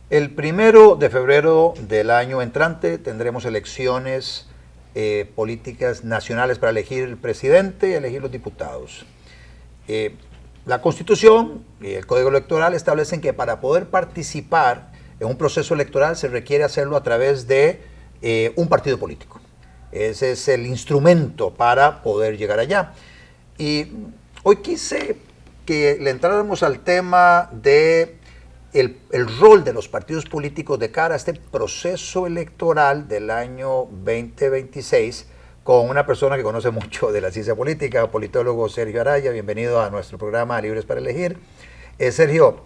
El 1 de febrero del año entrante tendremos elecciones políticas nacionales para elegir el presidente y elegir los diputados. La Constitución y el Código Electoral establecen que para poder participar en un proceso electoral se requiere hacerlo a través de un partido político. Ese es el instrumento para poder llegar allá. Y hoy quise que le entráramos al tema de el rol de los partidos políticos de cara a este proceso electoral del año 2026 con una persona que conoce mucho de la ciencia política, politólogo Sergio Araya. Bienvenido a nuestro programa Libres para Elegir. Sergio,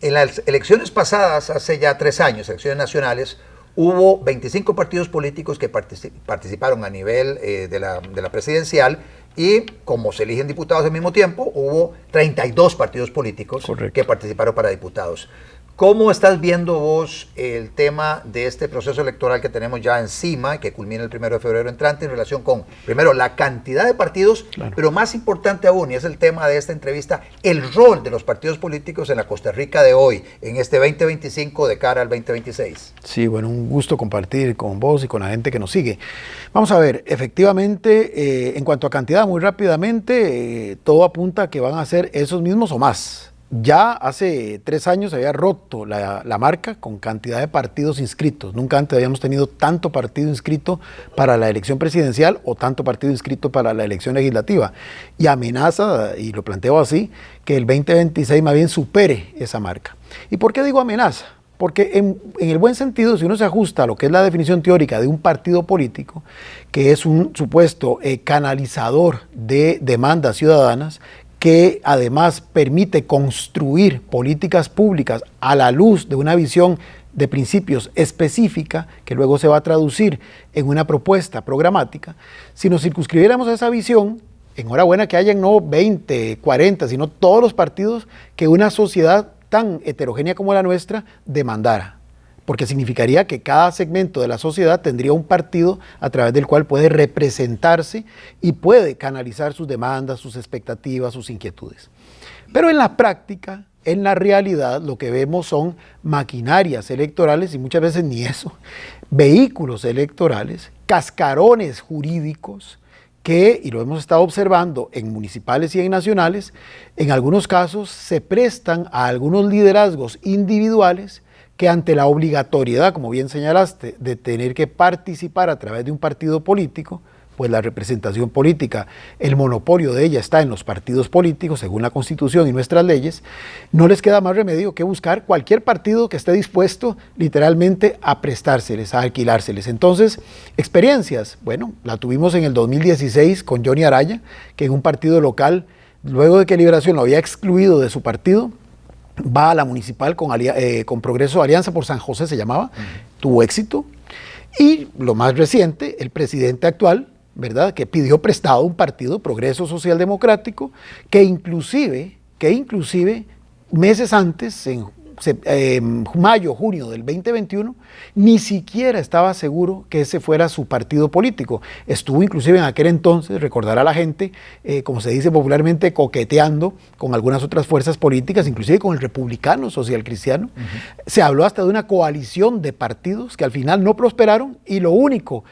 en las elecciones pasadas, hace ya 3 años, elecciones nacionales, hubo 25 partidos políticos que participaron a nivel de la presidencial, y como se eligen diputados al mismo tiempo, hubo 32 partidos políticos que participaron para diputados. ¿Cómo estás viendo vos el tema de este proceso electoral que tenemos ya encima, que culmina el 1 de febrero entrante, en relación con, primero, la cantidad de partidos, pero más importante aún, y es el tema de esta entrevista, el rol de los partidos políticos en la Costa Rica de hoy, en este 2025 de cara al 2026? Sí, bueno, un gusto compartir con vos y con la gente que nos sigue. Vamos a ver, efectivamente, en cuanto a cantidad, muy rápidamente, todo apunta a que van a ser esos mismos o más. Ya hace 3 años se había roto la marca con cantidad de partidos inscritos. Nunca antes habíamos tenido tanto partido inscrito para la elección presidencial o tanto partido inscrito para la elección legislativa. Y amenaza, y lo planteo así, que el 2026 más bien supere esa marca. ¿Y por qué digo amenaza? Porque en el buen sentido, si uno se ajusta a lo que es la definición teórica de un partido político, que es un supuesto canalizador de demandas ciudadanas, que además permite construir políticas públicas a la luz de una visión de principios específica, que luego se va a traducir en una propuesta programática. Si nos circunscribiéramos a esa visión, enhorabuena que hayan no 20, 40, sino todos los partidos que una sociedad tan heterogénea como la nuestra demandara, porque significaría que cada segmento de la sociedad tendría un partido a través del cual puede representarse y puede canalizar sus demandas, sus expectativas, sus inquietudes. Pero en la práctica, en la realidad, lo que vemos son maquinarias electorales, y muchas veces ni eso, vehículos electorales, cascarones jurídicos, que, y lo hemos estado observando en municipales y en nacionales, en algunos casos se prestan a algunos liderazgos individuales que ante la obligatoriedad, como bien señalaste, de tener que participar a través de un partido político, pues la representación política, el monopolio de ella está en los partidos políticos, según la Constitución y nuestras leyes, no les queda más remedio que buscar cualquier partido que esté dispuesto literalmente a prestárseles, a alquilárseles. Entonces, experiencias, bueno, la tuvimos en el 2016 con Johnny Araya, que en un partido local, luego de que Liberación lo había excluido de su partido, va a la municipal con Progreso Alianza por San José, se llamaba, tuvo éxito. Y lo más reciente, el presidente actual, ¿verdad?, que pidió prestado un partido, Progreso Social Democrático, que inclusive meses antes, en mayo, junio del 2021, ni siquiera estaba seguro que ese fuera su partido político. Estuvo inclusive en aquel entonces, recordará a la gente, como se dice popularmente, coqueteando con algunas otras fuerzas políticas, inclusive con el republicano social cristiano. Se habló hasta de una coalición de partidos que al final no prosperaron, y el único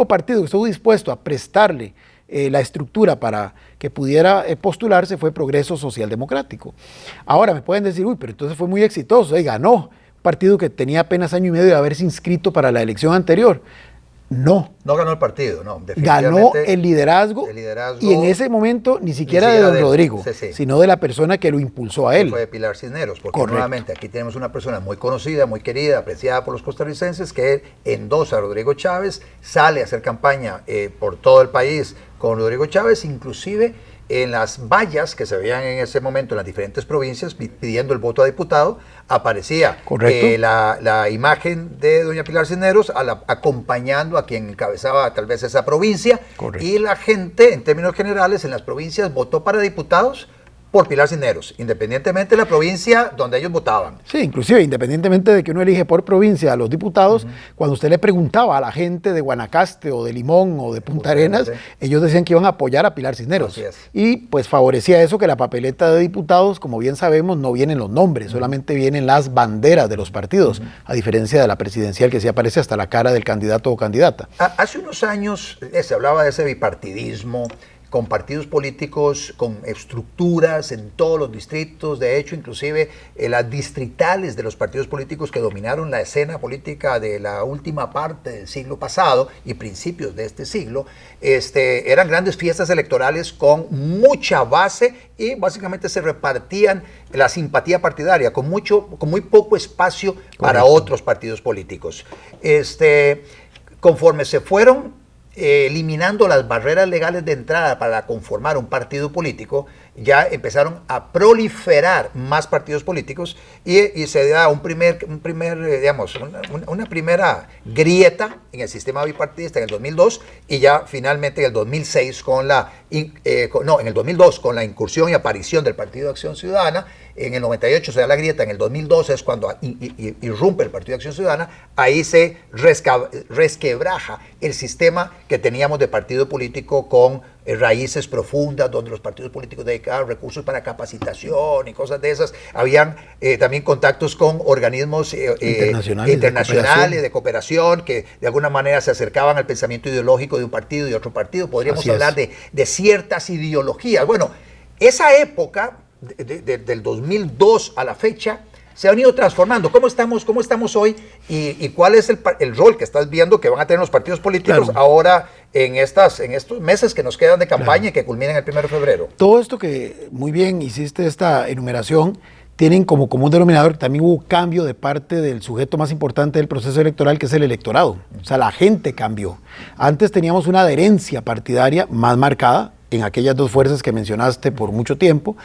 partido que estuvo dispuesto a prestarle la estructura para que pudiera postularse fue Progreso Social Democrático. Ahora me pueden decir, uy, pero entonces fue muy exitoso, y ganó un partido que tenía apenas año y medio de haberse inscrito para la elección anterior. No. No ganó el partido, no. Ganó el liderazgo, y en ese momento ni siquiera de don Rodrigo, sino de la persona que lo impulsó a él. Fue de Pilar Cisneros, porque nuevamente aquí tenemos una persona muy conocida, muy querida, apreciada por los costarricenses, que endosa a Rodrigo Chávez, sale a hacer campaña por todo el país con Rodrigo Chávez, inclusive en las vallas que se veían en ese momento en las diferentes provincias pidiendo el voto a diputado, aparecía la imagen de doña Pilar Cisneros acompañando a quien encabezaba tal vez esa provincia. Y la gente, en términos generales, en las provincias votó para diputados por Pilar Cisneros, independientemente de la provincia donde ellos votaban. Sí, inclusive independientemente de que uno elige por provincia a los diputados, cuando usted le preguntaba a la gente de Guanacaste o de Limón o de Punta Arenas, ellos decían que iban a apoyar a Pilar Cisneros. Así es. Y pues favorecía eso, que la papeleta de diputados, como bien sabemos, no vienen los nombres, solamente vienen las banderas de los partidos, a diferencia de la presidencial, que sí aparece hasta la cara del candidato o candidata. Hace unos años se hablaba de ese bipartidismo, con partidos políticos, con estructuras en todos los distritos, de hecho, inclusive las distritales de los partidos políticos que dominaron la escena política de la última parte del siglo pasado y principios de este siglo, eran grandes fiestas electorales con mucha base y básicamente se repartían la simpatía partidaria, con muy poco espacio para otros partidos políticos. Conforme se fueron eliminando las barreras legales de entrada para conformar un partido político, ya empezaron a proliferar más partidos políticos y se da una primera grieta en el sistema bipartidista en el 2002 y ya finalmente en el 2006 en el 2002 con la incursión y aparición del Partido de Acción Ciudadana. En el 98 se da la grieta, en el 2012 es cuando irrumpe el Partido de Acción Ciudadana, ahí se resquebraja el sistema que teníamos de partido político con raíces profundas, donde los partidos políticos dedicaban recursos para capacitación y cosas de esas. Habían también contactos con organismos internacionales de cooperación que de alguna manera se acercaban al pensamiento ideológico de un partido y otro partido. Podríamos hablar de ciertas ideologías. Bueno, esa época del 2002 a la fecha se han ido transformando. ¿Cómo estamos hoy y cuál es el rol que estás viendo que van a tener los partidos políticos ahora en estos meses que nos quedan de campaña y que culminan el 1 de febrero? Todo esto que muy bien hiciste esta enumeración tienen como común denominador que también hubo cambio de parte del sujeto más importante del proceso electoral, que es el electorado. O sea, la gente cambió. Antes teníamos una adherencia partidaria más marcada en aquellas dos fuerzas que mencionaste por mucho tiempo,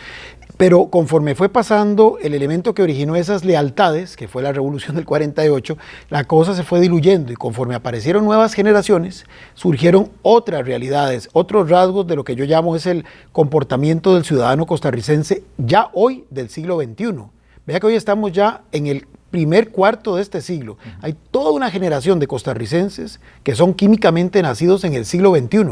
pero conforme fue pasando el elemento que originó esas lealtades, que fue la Revolución del 48, la cosa se fue diluyendo y conforme aparecieron nuevas generaciones, surgieron otras realidades, otros rasgos de lo que yo llamo es el comportamiento del ciudadano costarricense ya hoy del siglo XXI. Vea que hoy estamos ya en el primer cuarto de este siglo. Hay toda una generación de costarricenses que son químicamente nacidos en el siglo XXI.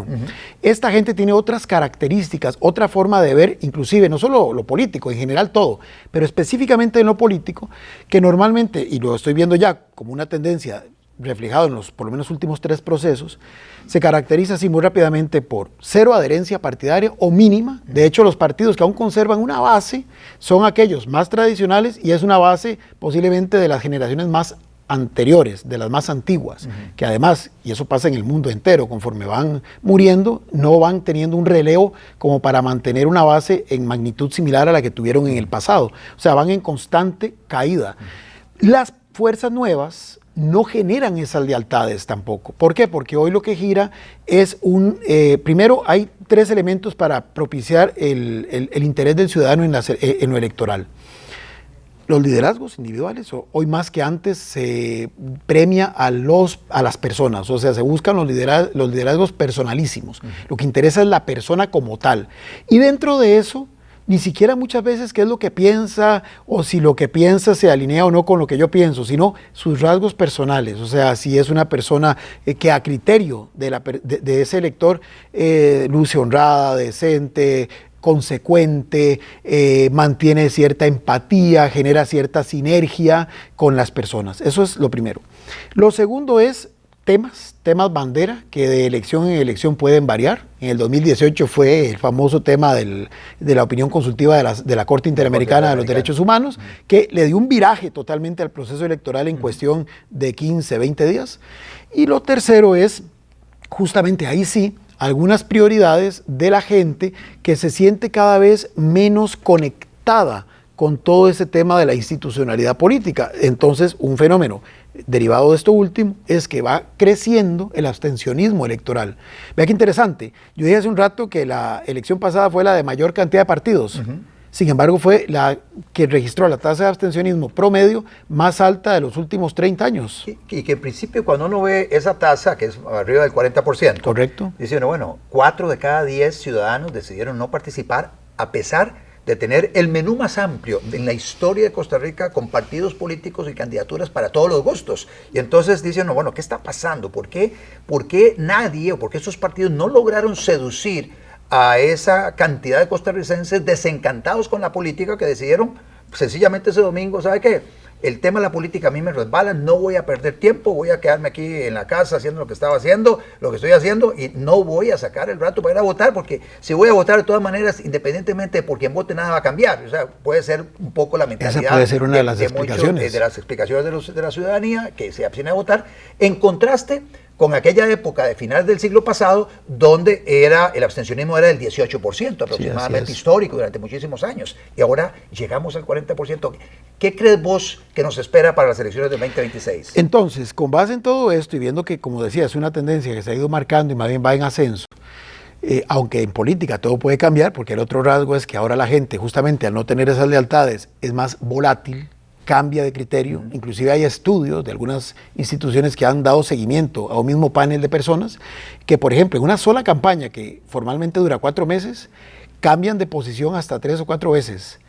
Esta gente tiene otras características, otra forma de ver, inclusive no solo lo político, en general todo, pero específicamente en lo político, que normalmente, y lo estoy viendo ya como una tendencia reflejado en los por lo menos últimos 3 procesos, se caracteriza así muy rápidamente por cero adherencia partidaria o mínima. De hecho, los partidos que aún conservan una base son aquellos más tradicionales y es una base posiblemente de las generaciones más anteriores, de las más antiguas, que además, y eso pasa en el mundo entero, conforme van muriendo, no van teniendo un relevo como para mantener una base en magnitud similar a la que tuvieron en el pasado. O sea, van en constante caída. Las fuerzas nuevas no generan esas lealtades tampoco. ¿Por qué? Porque hoy lo que gira es primero hay 3 elementos para propiciar el interés del ciudadano en lo electoral. Los liderazgos individuales, hoy más que antes se premia a las personas, o sea, se buscan los liderazgos personalísimos. Lo que interesa es la persona como tal. Y dentro de eso, ni siquiera muchas veces qué es lo que piensa o si lo que piensa se alinea o no con lo que yo pienso, sino sus rasgos personales. O sea, si es una persona que a criterio de ese elector luce honrada, decente, consecuente, mantiene cierta empatía, genera cierta sinergia con las personas. Eso es lo primero. Lo segundo es temas bandera que de elección en elección pueden variar. En el 2018 fue el famoso tema de la opinión consultiva de la Corte Interamericana de los Derechos Humanos, que le dio un viraje totalmente al proceso electoral en cuestión de 15, 20 días. Y lo tercero es, justamente ahí sí, algunas prioridades de la gente que se siente cada vez menos conectada con todo ese tema de la institucionalidad política. Entonces, un fenómeno derivado de esto último es que va creciendo el abstencionismo electoral. Vea qué interesante. Yo dije hace un rato que la elección pasada fue la de mayor cantidad de partidos. Sin embargo, fue la que registró la tasa de abstencionismo promedio más alta de los últimos 30 años. Y que en principio cuando uno ve esa tasa, que es arriba del 40%, correcto, dice uno, bueno, 4 de cada 10 ciudadanos decidieron no participar a pesar de tener el menú más amplio en la historia de Costa Rica con partidos políticos y candidaturas para todos los gustos. Y entonces dicen, no, bueno, ¿qué está pasando? ¿Por qué nadie o por qué estos partidos no lograron seducir a esa cantidad de costarricenses desencantados con la política que decidieron sencillamente ese domingo, ¿sabe qué? El tema de la política a mí me resbala, no voy a perder tiempo, voy a quedarme aquí en la casa haciendo lo que estaba haciendo, lo que estoy haciendo, y no voy a sacar el rato para ir a votar, porque si voy a votar de todas maneras, independientemente de por quién vote, nada va a cambiar. O sea, puede ser un poco la mentalidad. Esa puede ser una de las explicaciones. De las explicaciones de la ciudadanía que se abstiene a votar, en contraste con aquella época de finales del siglo pasado, donde el abstencionismo era del 18%, aproximadamente, sí, histórico durante muchísimos años, y ahora llegamos al 40%. ¿Qué crees vos que nos espera para las elecciones del 2026? Entonces, con base en todo esto y viendo que, como decía, es una tendencia que se ha ido marcando y más bien va en ascenso, aunque en política todo puede cambiar, porque el otro rasgo es que ahora la gente, justamente al no tener esas lealtades, es más volátil, cambia de criterio. Inclusive hay estudios de algunas instituciones que han dado seguimiento a un mismo panel de personas que, por ejemplo, en una sola campaña que formalmente dura 4 meses, cambian de posición hasta 3 o 4 veces.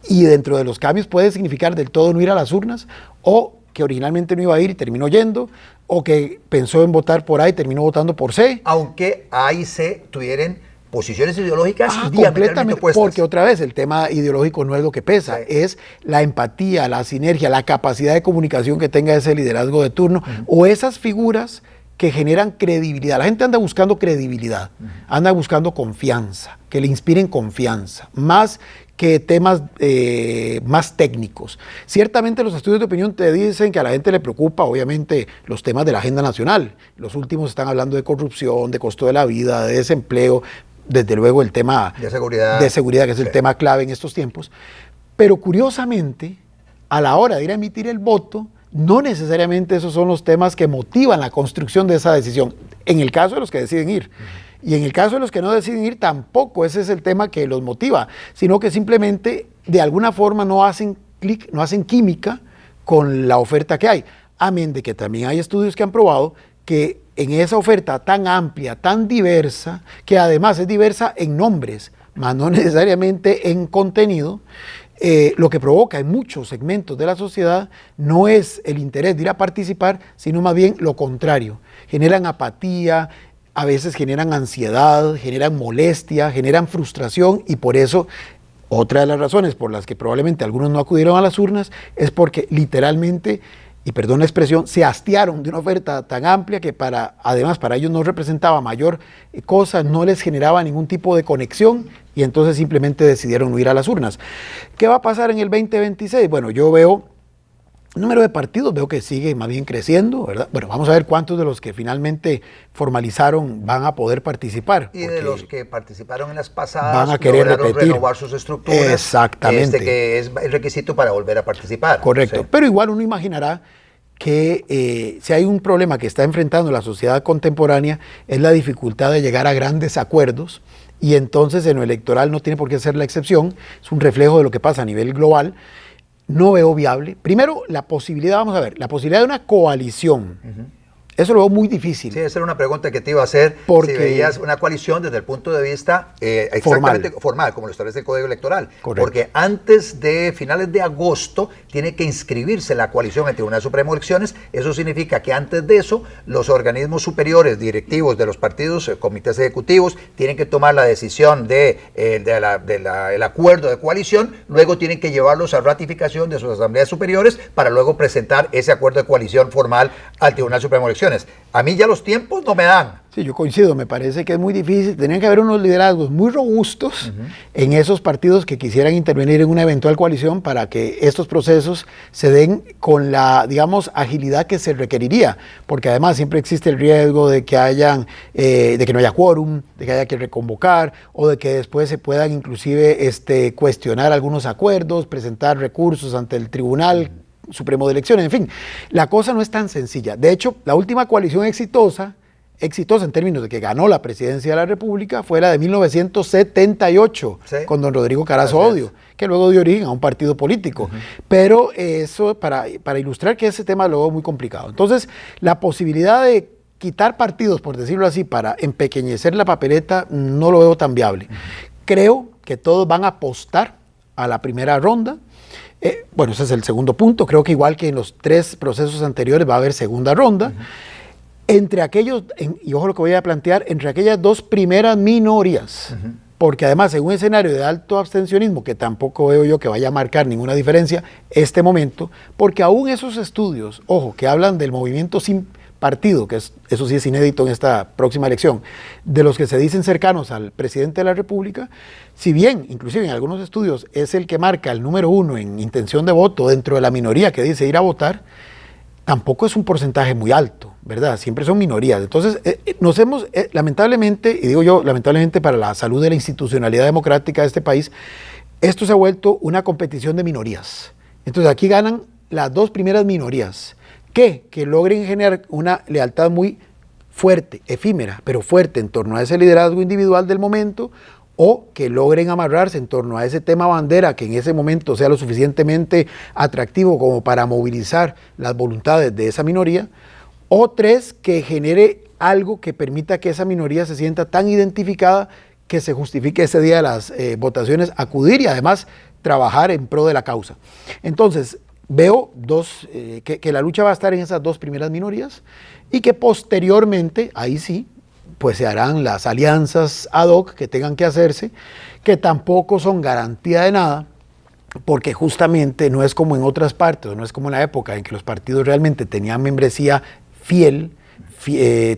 Y dentro de los cambios puede significar del todo no ir a las urnas, o que originalmente no iba a ir y terminó yendo, o que pensó en votar por A y terminó votando por C. Aunque A y C tuvieran posiciones ideológicas completamente opuestas. Porque otra vez el tema ideológico no es lo que pesa, Sí. es la empatía, la sinergia, la capacidad de comunicación que tenga ese liderazgo de turno, o esas figuras que generan credibilidad. La gente anda buscando credibilidad, anda buscando confianza, que le inspiren confianza, más que temas más técnicos. Ciertamente los estudios de opinión te dicen que a la gente le preocupa, obviamente, los temas de la agenda nacional. Los últimos están hablando de corrupción, de costo de la vida, de desempleo, desde luego el tema de seguridad, que es el tema clave en estos tiempos. Pero curiosamente, a la hora de ir a emitir el voto, no necesariamente esos son los temas que motivan la construcción de esa decisión, en el caso de los que deciden ir. Y en el caso de los que no deciden ir, tampoco ese es el tema que los motiva, sino que simplemente de alguna forma no hacen clic, no hacen química con la oferta que hay. Amén de que también hay estudios que han probado que en esa oferta tan amplia, tan diversa, que además es diversa en nombres, más no necesariamente en contenido, lo que provoca en muchos segmentos de la sociedad no es el interés de ir a participar, sino más bien lo contrario. Generan apatía, a veces generan ansiedad, generan molestia, generan frustración, y por eso otra de las razones por las que probablemente algunos no acudieron a las urnas es porque literalmente, y perdón la expresión, se hastiaron de una oferta tan amplia que además para ellos no representaba mayor cosa, no les generaba ningún tipo de conexión, y entonces simplemente decidieron no ir a las urnas. ¿Qué va a pasar en el 2026? Bueno, yo veo el número de partidos, veo que sigue más bien creciendo, ¿verdad? Bueno, vamos a ver cuántos de los que finalmente formalizaron van a poder participar. Y de los que participaron en las pasadas van a querer repetir, renovar sus estructuras. Exactamente. Que es el requisito para volver a participar. Correcto. Sí. Pero igual uno imaginará que si hay un problema que está enfrentando la sociedad contemporánea es la dificultad de llegar a grandes acuerdos, y entonces en lo electoral no tiene por qué ser la excepción, es un reflejo de lo que pasa a nivel global. No veo viable. Primero, la posibilidad de una coalición. Eso lo veo muy difícil. Sí, esa era una pregunta que te iba a hacer. Porque si veías una coalición desde el punto de vista exactamente formal, como lo establece el Código Electoral. Correcto. Porque antes de finales de agosto tiene que inscribirse la coalición en el Tribunal Supremo de Elecciones. Eso significa que antes de eso, los organismos superiores directivos de los partidos, comités ejecutivos, tienen que tomar la decisión del acuerdo de coalición. Luego tienen que llevarlos a ratificación de sus asambleas superiores para luego presentar ese acuerdo de coalición formal al Tribunal Supremo de Elecciones. A mí ya los tiempos no me dan. Sí, yo coincido, me parece que es muy difícil. Tenían que haber unos liderazgos muy robustos en esos partidos que quisieran intervenir en una eventual coalición para que estos procesos se den con la, digamos, agilidad que se requeriría, porque además siempre existe el riesgo de que de que no haya quórum, de que haya que reconvocar, o de que después se puedan inclusive cuestionar algunos acuerdos, presentar recursos ante el Tribunal Supremo de Elecciones, en fin, la cosa no es tan sencilla. De hecho, la última coalición exitosa en términos de que ganó la presidencia de la República fue la de 1978, sí, con don Rodrigo Carazo Odio, que luego dio origen a un partido político. Pero eso, para ilustrar que ese tema lo veo muy complicado. Entonces, la posibilidad de quitar partidos, por decirlo así, para empequeñecer la papeleta, no lo veo tan viable. Creo que todos van a apostar a la primera ronda. Bueno, ese es el segundo punto. Creo que igual que en los 3 procesos anteriores va a haber segunda ronda. Entre aquellos, y ojo lo que voy a plantear, entre aquellas 2 primeras minorías, porque además en un escenario de alto abstencionismo, que tampoco veo yo que vaya a marcar ninguna diferencia este momento, porque aún esos estudios, ojo, que hablan del movimiento sin partido, que eso sí es inédito en esta próxima elección, de los que se dicen cercanos al presidente de la República, si bien, inclusive en algunos estudios, es el que marca el número 1 en intención de voto dentro de la minoría que dice ir a votar, tampoco es un porcentaje muy alto, ¿verdad? Siempre son minorías. Entonces, nos hemos, lamentablemente, y digo yo, lamentablemente para la salud de la institucionalidad democrática de este país, esto se ha vuelto una competición de minorías. Entonces, aquí ganan las 2 primeras minorías, que logren generar una lealtad muy fuerte, efímera, pero fuerte en torno a ese liderazgo individual del momento, o que logren amarrarse en torno a ese tema bandera que en ese momento sea lo suficientemente atractivo como para movilizar las voluntades de esa minoría, o 3, que genere algo que permita que esa minoría se sienta tan identificada que se justifique ese día de las votaciones acudir y además trabajar en pro de la causa. Entonces, veo que la lucha va a estar en esas 2 primeras minorías y que posteriormente, ahí sí, pues se harán las alianzas ad hoc que tengan que hacerse, que tampoco son garantía de nada, porque justamente no es como en otras partes, no es como en la época en que los partidos realmente tenían membresía fiel,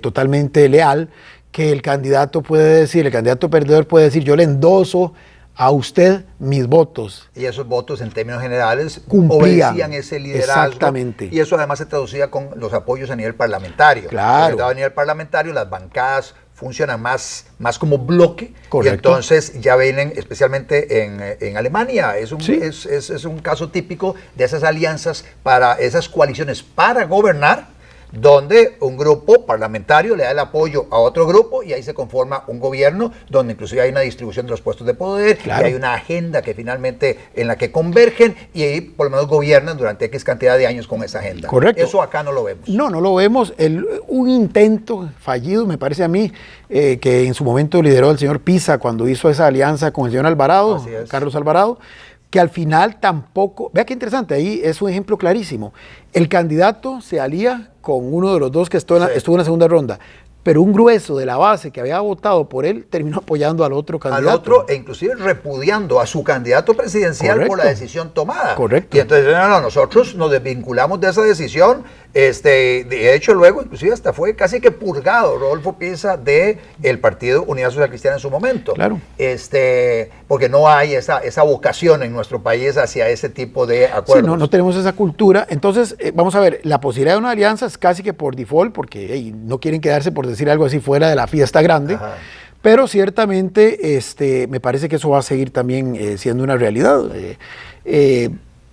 totalmente leal, que el candidato perdedor puede decir, yo le endoso a usted mis votos. Y esos votos en términos generales cumplían, obedecían ese liderazgo. Exactamente. Y eso además se traducía con los apoyos a nivel parlamentario. Claro. A nivel parlamentario las bancadas funcionan más como bloque. Correcto. Y entonces ya vienen, especialmente en Alemania, es un caso típico de esas alianzas, para esas coaliciones para gobernar, donde un grupo parlamentario le da el apoyo a otro grupo y ahí se conforma un gobierno donde inclusive hay una distribución de los puestos de poder, claro, y hay una agenda que finalmente en la que convergen y ahí por lo menos gobiernan durante X cantidad de años con esa agenda. Correcto. Eso acá no lo vemos. No lo vemos. Un intento fallido, me parece a mí, que en su momento lideró el señor Pisa cuando hizo esa alianza con el señor Alvarado, Carlos Alvarado, que al final tampoco, vea qué interesante, ahí es un ejemplo clarísimo. El candidato se alía con uno de los 2 que estuvo en la segunda ronda, pero un grueso de la base que había votado por él terminó apoyando al otro candidato. Al otro, e inclusive repudiando a su candidato presidencial. Correcto. Por la decisión tomada. Correcto. Y entonces, nosotros nos desvinculamos de esa decisión. De hecho, luego, inclusive hasta fue casi que purgado Rodolfo Pisa del Partido Unidad Social Cristiana en su momento. Claro. Porque no hay esa vocación en nuestro país hacia ese tipo de acuerdos. Sí, no tenemos esa cultura. Entonces, vamos a ver, la posibilidad de una alianza es casi que por default, porque no quieren quedarse, por decir algo así, fuera de la fiesta grande. Ajá. Pero ciertamente me parece que eso va a seguir también siendo una realidad.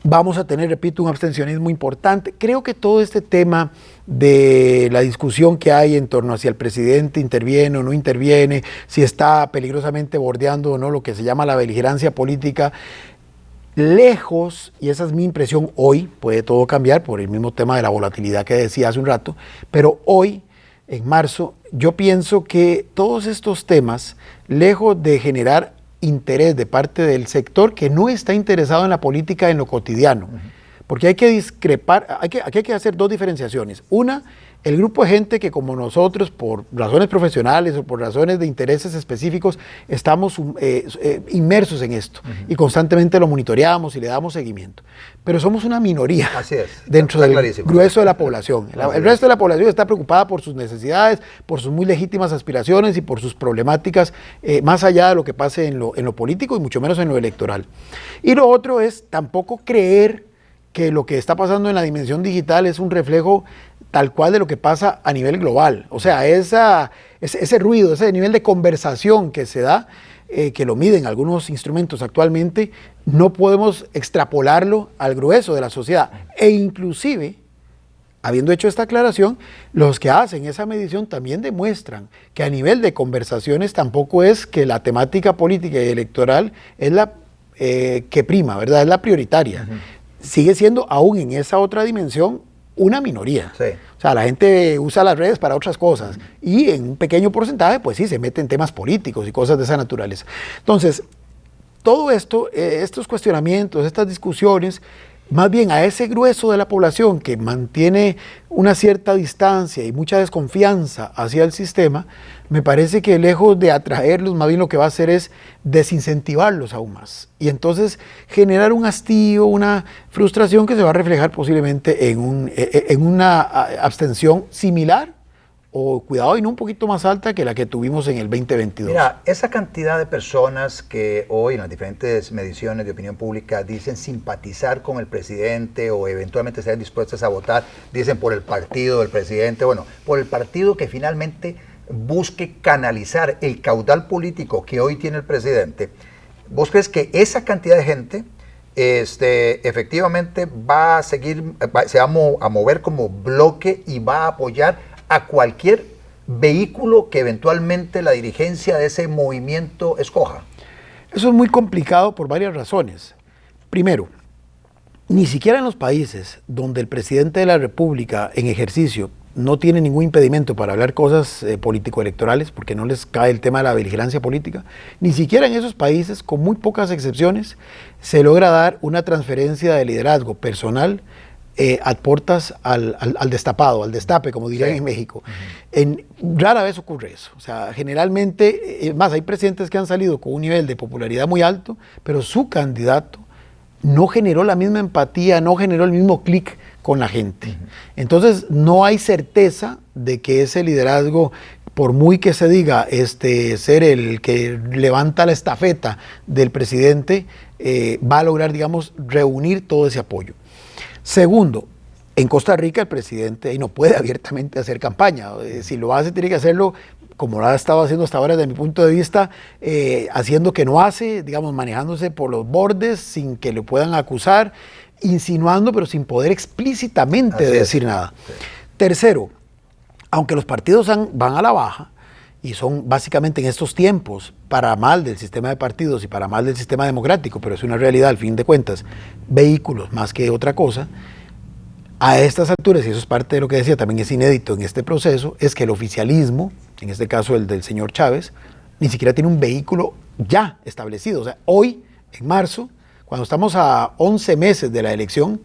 Vamos a tener, repito, un abstencionismo importante. Creo que todo este tema de la discusión que hay en torno a si el presidente interviene o no interviene, si está peligrosamente bordeando o no lo que se llama la beligerancia política, lejos, y esa es mi impresión hoy, puede todo cambiar por el mismo tema de la volatilidad que decía hace un rato, pero hoy, en marzo, yo pienso que todos estos temas, lejos de generar interés de parte del sector que no está interesado en la política en lo cotidiano, porque hay que discrepar, aquí hay que hacer 2 diferenciaciones. Una, el grupo de gente que como nosotros, por razones profesionales o por razones de intereses específicos, estamos inmersos en esto y constantemente lo monitoreamos y le damos seguimiento. Pero somos una minoría. Así es, dentro del grueso de la población. El resto de la población está preocupada por sus necesidades, por sus muy legítimas aspiraciones y por sus problemáticas, más allá de lo que pase en lo político y mucho menos en lo electoral. Y lo otro es tampoco creer que lo que está pasando en la dimensión digital es un reflejo tal cual de lo que pasa a nivel global. O sea, ese ruido, ese nivel de conversación que se da, que lo miden algunos instrumentos actualmente, no podemos extrapolarlo al grueso de la sociedad. E inclusive, habiendo hecho esta aclaración, los que hacen esa medición también demuestran que a nivel de conversaciones tampoco es que la temática política y electoral es la que prima, ¿verdad? Es la prioritaria. Sigue siendo, aún en esa otra dimensión, una minoría. Sí. O sea, la gente usa las redes para otras cosas y en un pequeño porcentaje, pues sí, se mete en temas políticos y cosas de esa naturaleza. Entonces, todo esto, estos cuestionamientos, estas discusiones, más bien a ese grueso de la población que mantiene una cierta distancia y mucha desconfianza hacia el sistema, me parece que lejos de atraerlos, más bien lo que va a hacer es desincentivarlos aún más. Y entonces generar un hastío, una frustración que se va a reflejar posiblemente en una abstención similar, o cuidado y no un poquito más alta que la que tuvimos en el 2022. Mira, esa cantidad de personas que hoy en las diferentes mediciones de opinión pública dicen simpatizar con el presidente o eventualmente estén dispuestas a votar, dicen por el partido del presidente, bueno, por el partido que finalmente busque canalizar el caudal político que hoy tiene el presidente. ¿Vos crees que esa cantidad de gente efectivamente va a seguir, se va a mover como bloque y va a apoyar a cualquier vehículo que eventualmente la dirigencia de ese movimiento escoja? Eso es muy complicado por varias razones. Primero, ni siquiera en los países donde el presidente de la República en ejercicio no tiene ningún impedimento para hablar cosas político-electorales, porque no les cae el tema de la beligerancia política, ni siquiera en esos países, con muy pocas excepciones, se logra dar una transferencia de liderazgo personal a portas al destapado, al destape, como dirían en México. Rara vez ocurre eso. O sea, generalmente, más hay presidentes que han salido con un nivel de popularidad muy alto, pero su candidato no generó la misma empatía, no generó el mismo clic con la gente. Entonces, no hay certeza de que ese liderazgo, por muy que se diga ser el que levanta la estafeta del presidente, va a lograr, digamos, reunir todo ese apoyo. Segundo, en Costa Rica el presidente no puede abiertamente hacer campaña. Si lo hace, tiene que hacerlo como lo ha estado haciendo hasta ahora desde mi punto de vista, haciendo que no hace, digamos, manejándose por los bordes sin que le puedan acusar, insinuando pero sin poder explícitamente decir nada. Sí. Tercero, aunque los partidos van a la baja, y son básicamente en estos tiempos, para mal del sistema de partidos y para mal del sistema democrático, pero es una realidad al fin de cuentas, vehículos más que otra cosa, a estas alturas, y eso es parte de lo que decía, también es inédito en este proceso, es que el oficialismo, en este caso el del señor Chávez, ni siquiera tiene un vehículo ya establecido. O sea, hoy, en marzo, cuando estamos a 11 meses de la elección,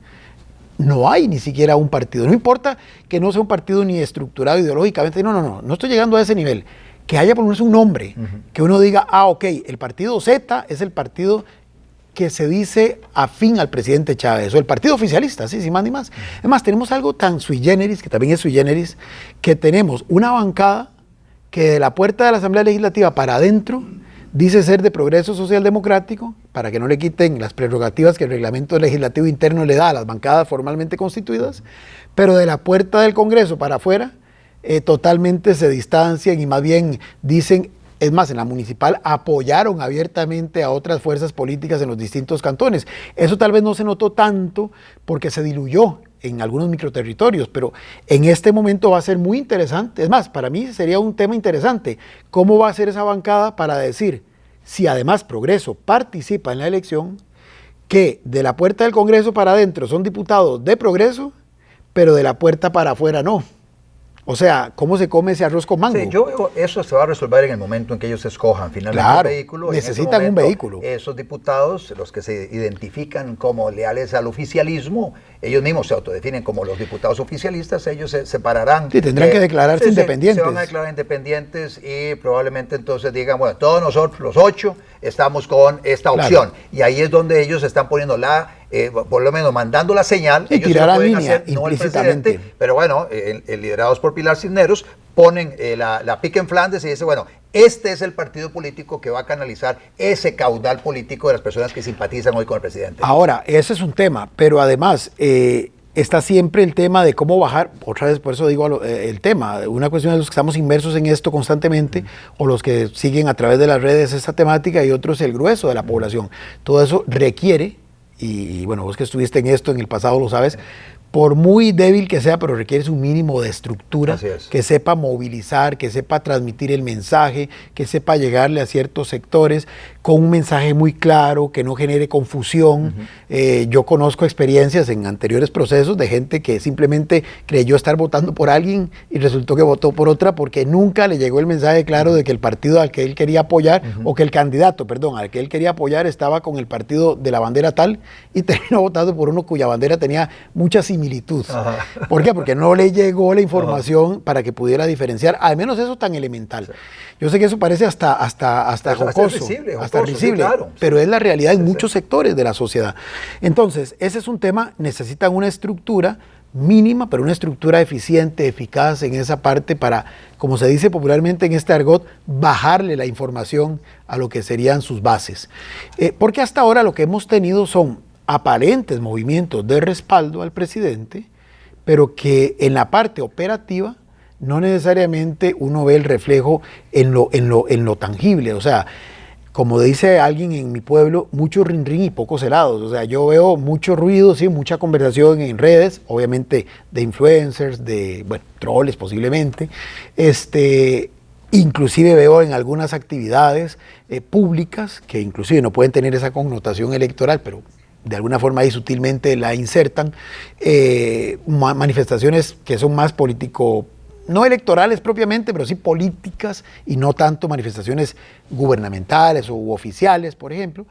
no hay ni siquiera un partido. No importa que no sea un partido ni estructurado ideológicamente, no estoy llegando a ese nivel. Que haya por lo menos un nombre, que uno diga, ok, el partido Z es el partido que se dice afín al presidente Chávez, o el partido oficialista, sí, sin más ni más. Además, tenemos algo tan sui generis, que también es sui generis, que tenemos una bancada que de la puerta de la Asamblea Legislativa para adentro dice ser de progreso social democrático, para que no le quiten las prerrogativas que el reglamento legislativo interno le da a las bancadas formalmente constituidas, pero de la puerta del Congreso para afuera, totalmente se distancian y más bien dicen, es más, en la municipal apoyaron abiertamente a otras fuerzas políticas en los distintos cantones. Eso tal vez no se notó tanto porque se diluyó en algunos microterritorios, pero en este momento va a ser muy interesante. Es más, para mí sería un tema interesante. ¿Cómo va a ser esa bancada para decir, si además Progreso participa en la elección, que de la puerta del Congreso para adentro son diputados de Progreso, pero de la puerta para afuera no? O sea, ¿cómo se come ese arroz con mango? Sí, yo veo eso se va a resolver en el momento en que ellos escojan finalmente un vehículo. Necesitan un vehículo. Esos diputados, los que se identifican como leales al oficialismo, ellos mismos se autodefinen como los diputados oficialistas, ellos se separarán. Sí, tendrán que declararse independientes. Se van a declarar independientes y probablemente entonces digan, bueno, todos nosotros, los 8, estamos con esta opción. Claro. Y ahí es donde ellos están poniendo por lo menos mandando la señal. Y ellos tirar lo pueden línea, hacer, no el presidente, pero bueno, liderados por Pilar Cisneros, ponen la pica en Flandes y dice, bueno, este es el partido político que va a canalizar ese caudal político de las personas que simpatizan hoy con el presidente. Ahora, ese es un tema, pero además está siempre el tema de cómo bajar, otra vez por eso digo el tema, una cuestión de los que estamos inmersos en esto constantemente, o los que siguen a través de las redes esta temática, y otros el grueso de la población. Todo eso requiere, y bueno, vos que estuviste en esto en el pasado lo sabes, por muy débil que sea, pero requiere un mínimo de estructura que sepa movilizar, que sepa transmitir el mensaje, que sepa llegarle a ciertos sectores, con un mensaje muy claro, que no genere confusión. Yo conozco experiencias en anteriores procesos de gente que simplemente creyó estar votando por alguien y resultó que votó por otra porque nunca le llegó el mensaje claro de que el partido al que él quería apoyar, o que el candidato, perdón, al que él quería apoyar estaba con el partido de la bandera tal, y terminó votando por uno cuya bandera tenía mucha similitud. ¿Por qué? Porque no le llegó la información para que pudiera diferenciar, al menos eso tan elemental. Yo sé que eso parece hasta jocoso, hasta risible, sí, claro, pero es la realidad en muchos sectores de la sociedad. Entonces, ese es un tema, necesitan una estructura mínima, pero una estructura eficiente, eficaz en esa parte para, como se dice popularmente en este argot, bajarle la información a lo que serían sus bases. Porque hasta ahora lo que hemos tenido son aparentes movimientos de respaldo al presidente, pero que en la parte operativa no necesariamente uno ve el reflejo en lo tangible. O sea, como dice alguien en mi pueblo, mucho rin-rin y pocos helados. O sea, yo veo mucho ruido, sí, mucha conversación en redes, obviamente de influencers, de, bueno, troles posiblemente. Inclusive veo en algunas actividades públicas, que inclusive no pueden tener esa connotación electoral, pero de alguna forma ahí sutilmente la insertan, manifestaciones que son más político, no electorales propiamente, pero sí políticas y no tanto manifestaciones gubernamentales u oficiales, por ejemplo.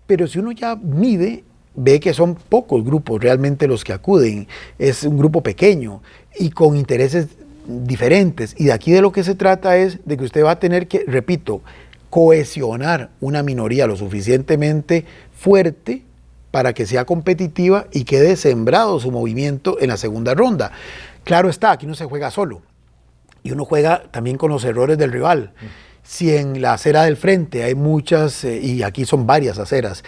Pero si uno ya mide, ve que son pocos grupos realmente los que acuden, es un grupo pequeño y con intereses diferentes. Y de aquí de lo que se trata es de que usted va a tener que, repito, cohesionar una minoría lo suficientemente fuerte para que sea competitiva y quede sembrado su movimiento en la segunda ronda. Claro está, aquí no se juega solo, y uno juega también con los errores del rival. Si en la acera del frente hay muchas, y aquí son varias aceras,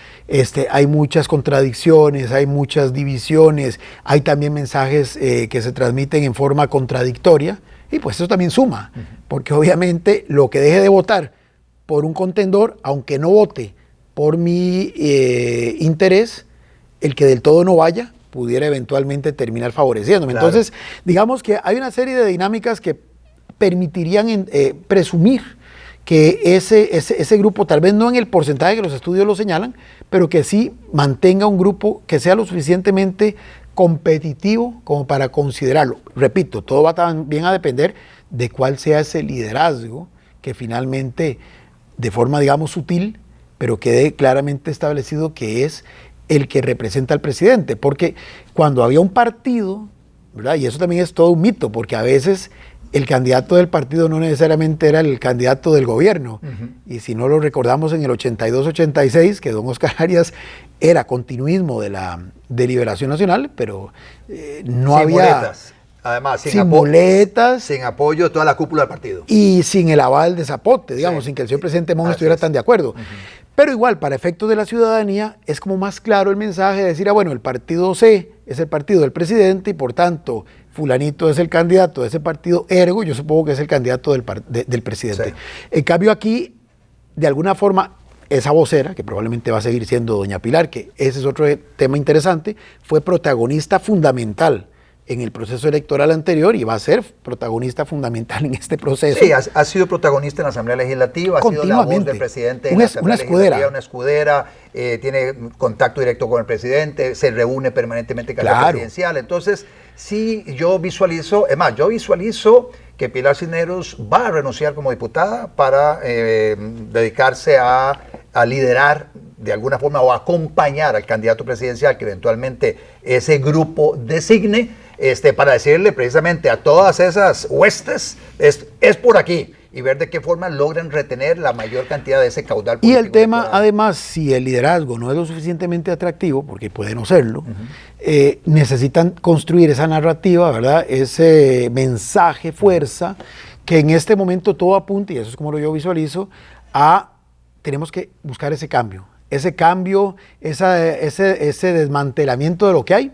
hay muchas contradicciones, hay muchas divisiones, hay también mensajes que se transmiten en forma contradictoria, y pues eso también suma, porque obviamente lo que deje de votar por un contendor, aunque no vote por mi interés, el que del todo no vaya, pudiera eventualmente terminar favoreciéndome. Claro. Entonces, digamos que hay una serie de dinámicas que permitirían presumir que ese grupo, tal vez no en el porcentaje que los estudios lo señalan, pero que sí mantenga un grupo que sea lo suficientemente competitivo como para considerarlo. Repito, todo va también a depender de cuál sea ese liderazgo que finalmente, de forma, digamos, sutil, pero quede claramente establecido que es el que representa al presidente, porque cuando había un partido, ¿verdad? Y eso también es todo un mito, porque a veces el candidato del partido no necesariamente era el candidato del gobierno, y si no lo recordamos en el 82-86, que don Oscar Arias era continuismo de la Liberación Nacional, pero no sin había... Boletas. Además, sin boletas. Sin apoyo de toda la cúpula del partido. Y sin el aval de Zapote, digamos, sin que el señor presidente Mon estuviera tan de acuerdo. Pero igual, para efectos de la ciudadanía, es como más claro el mensaje de decir, bueno, el partido C es el partido del presidente y por tanto, fulanito es el candidato de ese partido, ergo, yo supongo que es el candidato del presidente. Sí. En cambio aquí, de alguna forma, esa vocera, que probablemente va a seguir siendo doña Pilar, que ese es otro tema interesante, fue protagonista fundamental en el proceso electoral anterior y va a ser protagonista fundamental en este proceso. Sí, ha sido protagonista en la Asamblea Legislativa, ha sido la voz del presidente en la Asamblea Legislativa, una escudera, tiene contacto directo con el presidente, se reúne permanentemente con la presidencial. Entonces, sí, yo visualizo que Pilar Cisneros va a renunciar como diputada para dedicarse a liderar de alguna forma o acompañar al candidato presidencial que eventualmente ese grupo designe, para decirle precisamente a todas esas huestes, es por aquí, y ver de qué forma logran retener la mayor cantidad de ese caudal político. Y el tema, electoral. Además, si el liderazgo no es lo suficientemente atractivo, porque puede no serlo, necesitan construir esa narrativa, ¿verdad? Ese mensaje, fuerza, que en este momento todo apunta, y eso es como lo yo visualizo, tenemos que buscar ese cambio, ese desmantelamiento de lo que hay,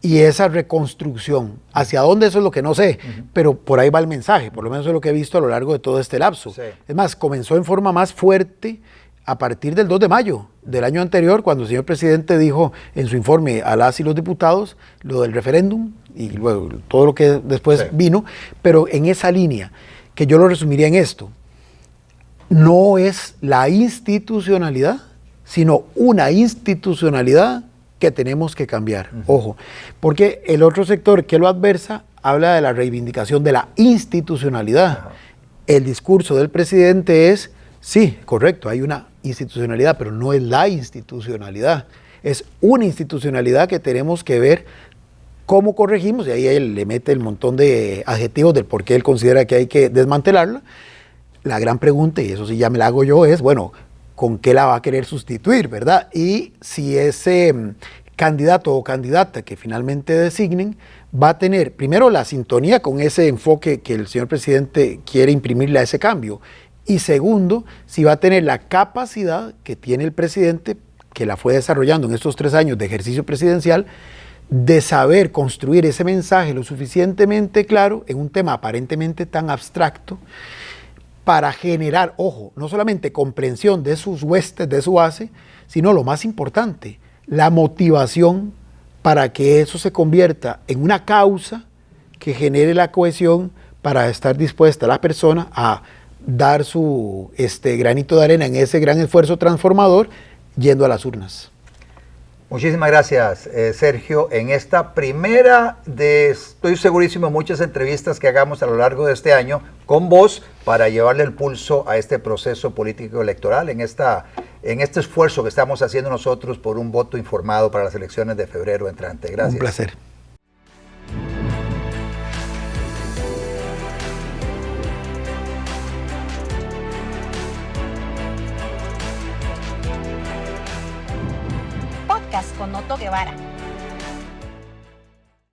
y esa reconstrucción. ¿Hacia dónde? Eso es lo que no sé, pero por ahí va el mensaje, por lo menos es lo que he visto a lo largo de todo este lapso. Sí. Es más, comenzó en forma más fuerte a partir del 2 de mayo del año anterior, cuando el señor presidente dijo en su informe a las y los diputados lo del referéndum, y luego todo lo que después vino, pero en esa línea, que yo lo resumiría en esto. no es la institucionalidad, sino una institucionalidad que tenemos que cambiar. Ojo, porque el otro sector que lo adversa habla de la reivindicación de la institucionalidad. El discurso del presidente es, sí, correcto, hay una institucionalidad, pero no es la institucionalidad. Es una institucionalidad que tenemos que ver cómo corregimos, y ahí él le mete el montón de adjetivos del por qué él considera que hay que desmantelarla. La gran pregunta, y eso sí ya me la hago yo, es, bueno, ¿con qué la va a querer sustituir, verdad? Y si ese candidato o candidata que finalmente designen va a tener, primero, la sintonía con ese enfoque que el señor presidente quiere imprimirle a ese cambio, y segundo, si va a tener la capacidad que tiene el presidente, que la fue desarrollando en estos 3 años de ejercicio presidencial, de saber construir ese mensaje lo suficientemente claro en un tema aparentemente tan abstracto para generar, ojo, no solamente comprensión de sus huestes, de su base, sino lo más importante, la motivación para que eso se convierta en una causa que genere la cohesión para estar dispuesta la persona a dar su granito de arena en ese gran esfuerzo transformador yendo a las urnas. Muchísimas gracias, Sergio. En esta primera de, estoy segurísimo, muchas entrevistas que hagamos a lo largo de este año con vos para llevarle el pulso a este proceso político electoral, en este esfuerzo que estamos haciendo nosotros por un voto informado para las elecciones de febrero entrante. Gracias. Un placer. Con Otto Guevara.